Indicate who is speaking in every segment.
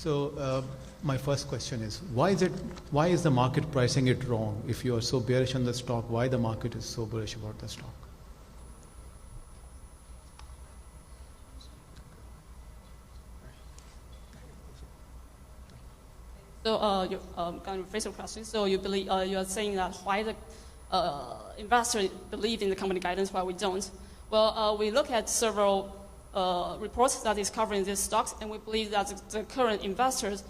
Speaker 1: So my first question is, why is the market pricing it wrong? If you are so bearish on the stock, why the market is so bullish about the stock?
Speaker 2: So you kind of phrase your question. So you believe you are saying that why the investors believe in the company guidance, why we don't? Well, we look at several reports that is covering these stocks, and we believe that the current investors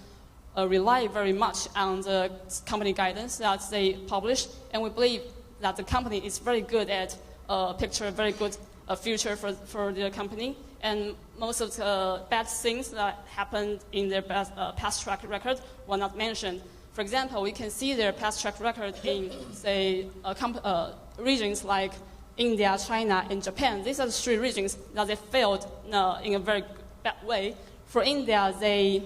Speaker 2: rely very much on the company guidance that they publish, and we believe that the company is very good at picture a very good future for their company, and most of the bad things that happened in their past track record were not mentioned. For example, we can see their past track record in, say, regions like India, China, and Japan. These are the three regions that they failed in a very bad way. For India, they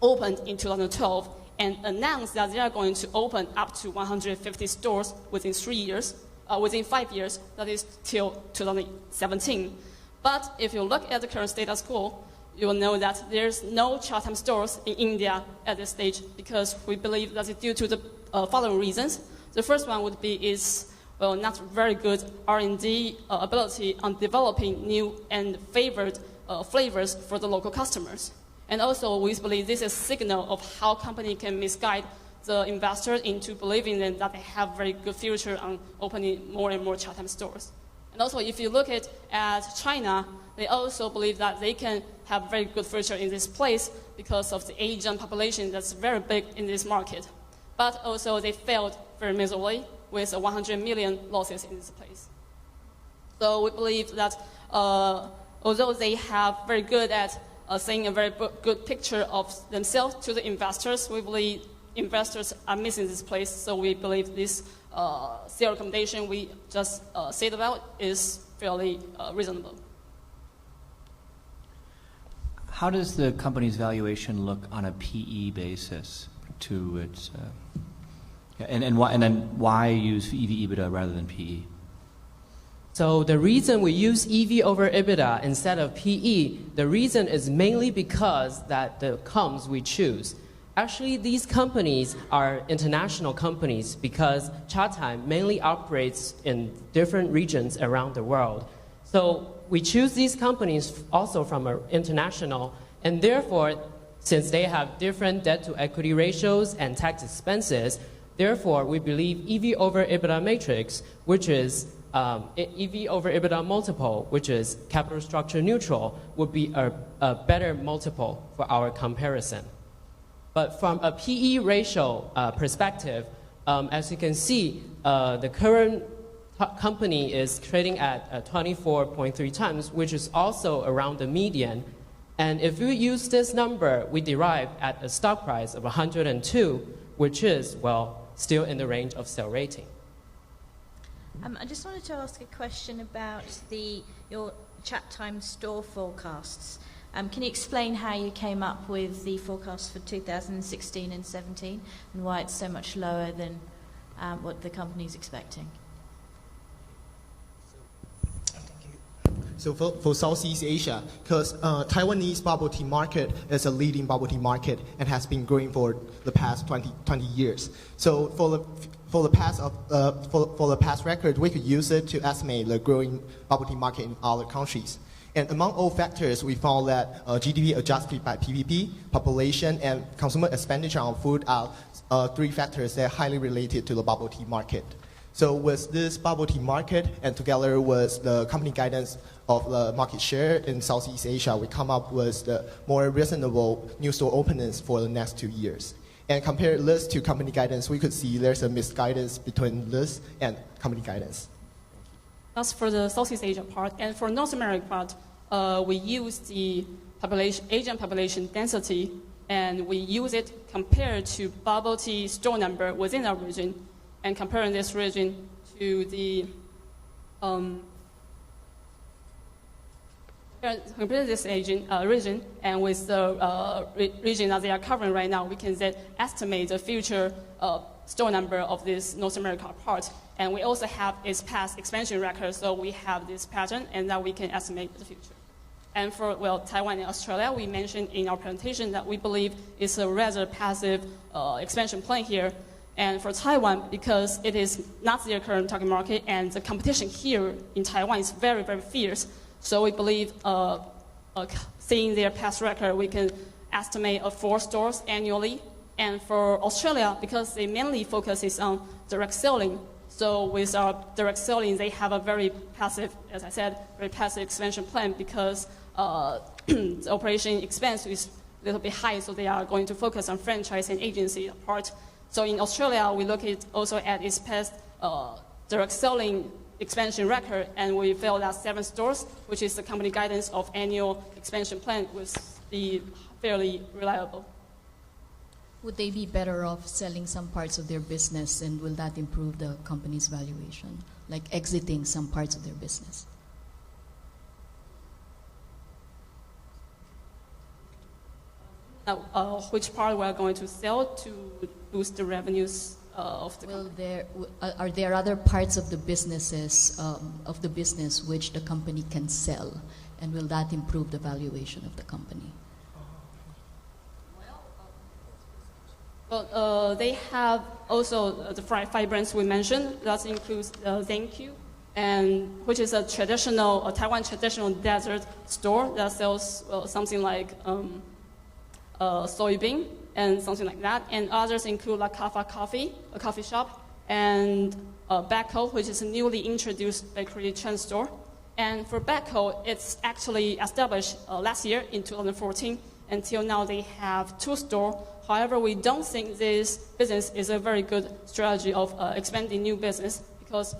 Speaker 2: opened in 2012 and announced that they are going to open up to 150 stores within 3 years, within 5 years, that is till 2017. But if you look at the current status quo, you will know that there's no Chatime stores in India at this stage, because we believe that it's due to the following reasons. The first one would be not very good R&D ability on developing new and favored flavors for the local customers. And also, we believe this is a signal of how company can misguide the investors into believing that they have very good future on opening more and more Chatime stores. And also, if you look at China, they also believe that they can have very good future in this place because of the Asian population that's very big in this market. But also, they failed very miserably with 100 million losses in this place. So we believe that although they have very good at saying a very good picture of themselves to the investors, we believe investors are missing this place. So we believe this sale recommendation we just said about is fairly reasonable.
Speaker 3: How does the company's valuation look on a PE basis to its... And then why use EV/EBITDA rather than PE?
Speaker 4: So the reason we use EV over EBITDA instead of PE, the reason is mainly because that the comps we choose. Actually, these companies are international companies because Chatime mainly operates in different regions around the world. So we choose these companies also from an international, and therefore, since they have different debt-to-equity ratios and tax expenses, therefore, we believe EV over EBITDA matrix, which is EV over EBITDA multiple, which is capital structure neutral, would be a better multiple for our comparison. But from a PE ratio perspective, as you can see, the current company is trading at 24.3 times, which is also around the median. And if we use this number, we derive at a stock price of 102, which is, well, still in the range of sell rating.
Speaker 5: I just wanted to ask a question about your Chatime store forecasts. Can you explain how you came up with the forecast for 2016 and 17 and why it's so much lower than what the company is expecting?
Speaker 6: So for Southeast Asia, because Taiwanese bubble tea market is a leading bubble tea market and has been growing for the past 20 years. So for the past record, we could use it to estimate the growing bubble tea market in other countries. And among all factors, we found that GDP adjusted by PPP, population, and consumer expenditure on food are three factors that are highly related to the bubble tea market. So with this bubble tea market, and together with the company guidance of the market share in Southeast Asia, we come up with the more reasonable new store openings for the next 2 years. And compare this to company guidance, we could see there's a misguidance between this and company guidance.
Speaker 2: That's for the Southeast Asia part. And for North America part, we use the Asian population density, and we use it compared to bubble tea store number within our region, and comparing this region to the compare this region and with the region that they are covering right now, we can then estimate the future store number of this North America part. And we also have its past expansion record, so we have this pattern, and now we can estimate the future. And for, well, Taiwan and Australia, we mentioned in our presentation that we believe it's a rather passive expansion plan here. And for Taiwan, because it is not their current target market, and the competition here in Taiwan is very, very fierce. So we believe, seeing their past record, we can estimate 4 stores annually. And for Australia, because they mainly focus on direct selling, so with our direct selling, they have a very passive, as I said, very passive expansion plan because the operation expense is a little bit high, so they are going to focus on franchise and agency part. So in Australia, we look also at its past direct selling expansion record, and we felt that 7 stores, which is the company guidance of annual expansion plan, was be fairly reliable.
Speaker 7: Would they be better off selling some parts of their business, and will that improve the company's valuation, like exiting some parts of their business?
Speaker 2: Which part we are going to sell to boost the revenues of the company?
Speaker 7: Are there other parts of the businesses of the business which the company can sell, and will that improve the valuation of the company?
Speaker 2: Well, they have also the 5 brands we mentioned. That includes Thank You, and which is a Taiwan traditional dessert store that sells something like soybean and something like that. And others include La Cafa Coffee, a coffee shop, and Bacco, which is a newly introduced bakery chain store. And for Bacco, it's actually established last year in 2014. Until now, they have 2 stores. However, we don't think this business is a very good strategy of expanding new business because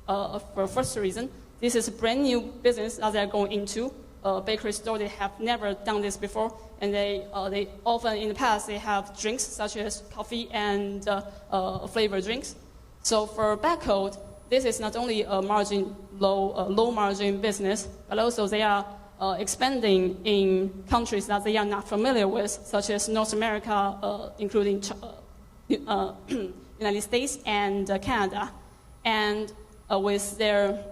Speaker 2: for first reason, this is a brand new business that they're going into. A bakery store, they have never done this before, and they often in the past they have drinks such as coffee and flavored drinks. So for Bacco, this is not only a low margin business, but also they are expanding in countries that they are not familiar with, such as North America, including United States and Canada. And with their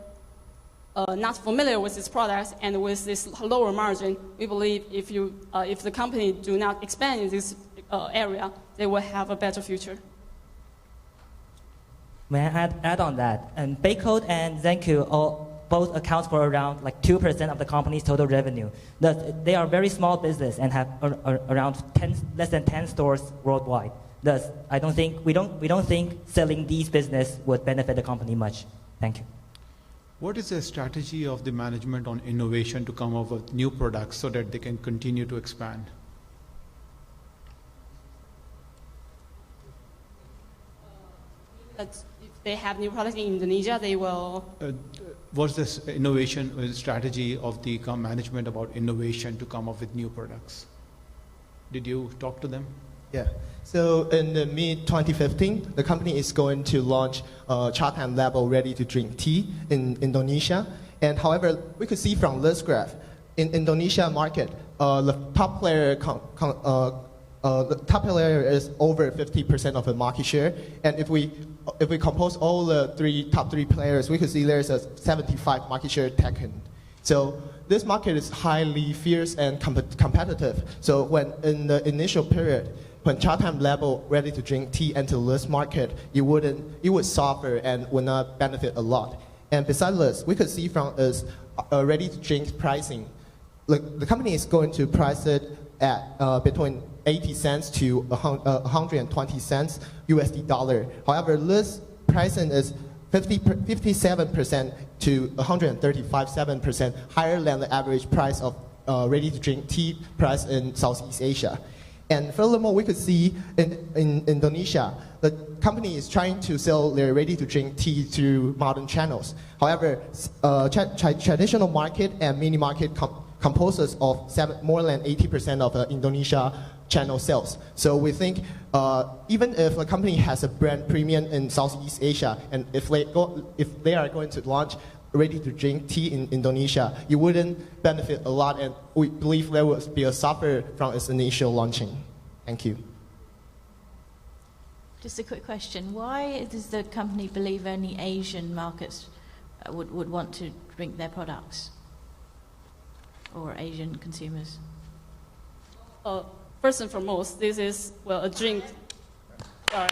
Speaker 2: not familiar with these products and with this lower margin, we believe if the company do not expand in this area, they will have a better future.
Speaker 8: May I add on that? And Bacco and Thank You both account for around 2% of the company's total revenue. Thus, they are very small business and have around less than 10 stores worldwide. Thus, we don't think selling these business would benefit the company much. Thank you.
Speaker 1: What is the strategy of the management on innovation to come up with new products so that they can continue to expand?
Speaker 2: If they have new products in Indonesia, they will.
Speaker 1: What's this innovation strategy of the management about innovation to come up with new products? Did you talk to them?
Speaker 6: Yeah. So in the mid-2015, the company is going to launch Chatham Label ready-to-drink tea in Indonesia. And however, we could see from this graph, in Indonesia market, the top player is over 50% of the market share. And if we compose all the top three players, we could see there's a 75 market share taken. So this market is highly fierce and competitive. So when in the initial period, when Chatham Label ready-to-drink tea entered this market, it would suffer and would not benefit a lot. And besides this, we could see from its ready-to-drink pricing, the company is going to price it at between 80 cents to 120 cents USD dollar. However, this pricing is 57% to 135.7% higher than the average price of ready-to-drink tea price in Southeast Asia. And furthermore, we could see in Indonesia, the company is trying to sell their ready-to-drink tea through modern channels. However, traditional market and mini market composes of more than 80% of Indonesia channel sales. So we think even if a company has a brand premium in Southeast Asia, and if they are going to launch ready-to-drink tea in Indonesia, it wouldn't benefit a lot, and we believe there will be a suffer from its initial launching. Thank you.
Speaker 5: Just a quick question. Why does the company believe only Asian markets would want to drink their products? for Asian consumers?
Speaker 2: First and foremost, this is, well, a drink. Sorry.